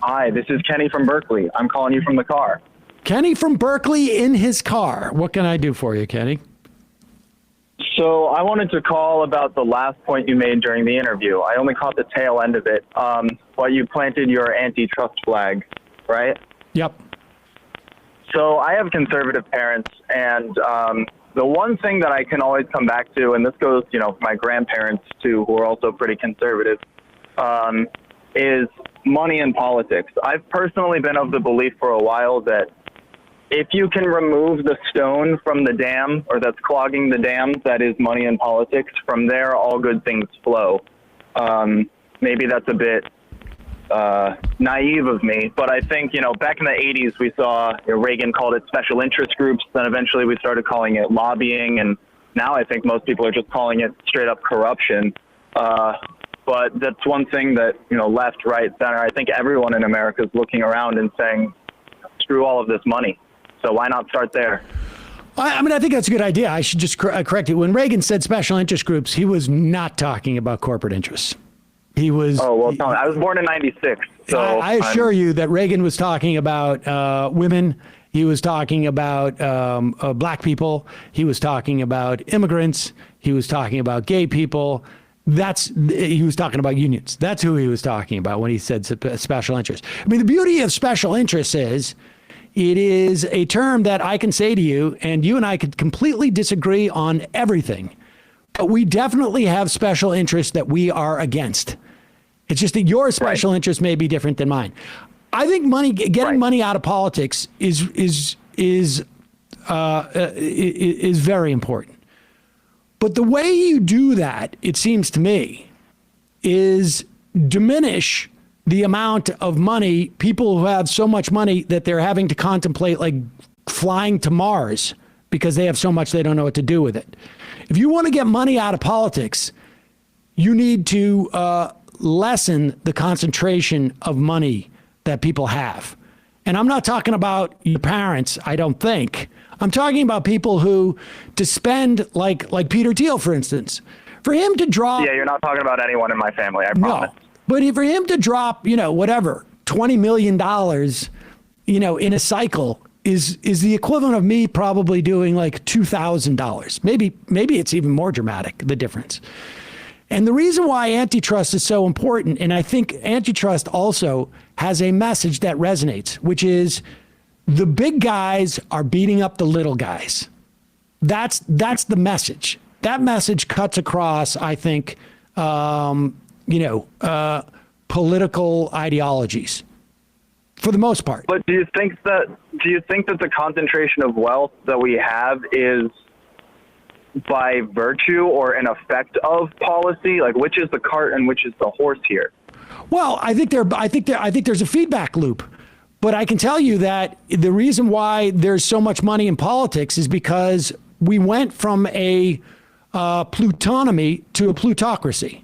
Hi, this is Kenny from Berkeley. I'm calling you from the car. Kenny from Berkeley in his car. What can I do for you, Kenny? So I wanted to call about the last point you made during the interview. I only caught the tail end of it. But you planted your antitrust flag, right? Yep. So I have conservative parents, and the one thing that I can always come back to, and this goes, for my grandparents too, who are also pretty conservative, is money in politics. I've personally been of the belief for a while that if you can remove the stone from the dam, or that's clogging the dam, that is money in politics, from there all good things flow. Maybe that's a bit naive of me, but I think, back in the 80s we saw Reagan called it special interest groups, then eventually we started calling it lobbying, and now I think most people are just calling it straight up corruption. But that's one thing that, left, right, center, I think everyone in America is looking around and saying, screw all of this money. So why not start there? I mean, I think that's a good idea. I should just correct you. When Reagan said special interest groups, he was not talking about corporate interests. He was. Oh, well, no, I was born in 96. So I assure you that Reagan was talking about women. He was talking about black people. He was talking about immigrants. He was talking about gay people. He was talking about unions. That's who he was talking about when he said special interest. I mean, the beauty of special interests is it is a term that I can say to you, and you and I could completely disagree on everything, but we definitely have special interests that we are against. It's just that your special interest may be different than mine. I think getting money out of politics is very important. But the way you do that, it seems to me, is diminish the amount of money, people who have so much money that they're having to contemplate like flying to Mars because they have so much they don't know what to do with it. If you want to get money out of politics, you need to lessen the concentration of money that people have. And I'm not talking about your parents, I don't think. I'm talking about people who, to spend, like Peter Thiel, for instance, for him to drop. Yeah, you're not talking about anyone in my family, I promise. No, but for him to drop, whatever, $20 million, in a cycle is the equivalent of me probably doing like $2,000. Maybe it's even more dramatic, the difference. And the reason why antitrust is so important, and I think antitrust also has a message that resonates, which is the big guys are beating up the little guys. That's the message. That message cuts across, I think, political ideologies for the most part. But do you think that the concentration of wealth that we have is by virtue or an effect of policy? Like, which is the cart and which is the horse here? Well, I think there's a feedback loop. But I can tell you that the reason why there's so much money in politics is because we went from a plutonomy to a plutocracy.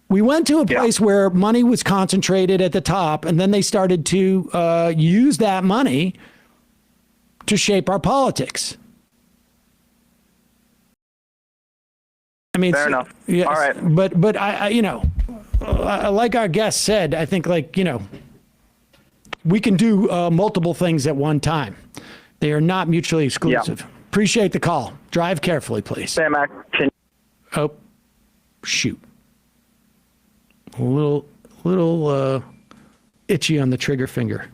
We went to a place where money was concentrated at the top, and then they started to use that money to shape our politics. I mean, fair enough. Yes, all right. But I like our guest said, I think we can do multiple things at one time. They are not mutually exclusive. Yeah. Appreciate the call. Drive carefully, please. Sam, oh, shoot. A little itchy on the trigger finger.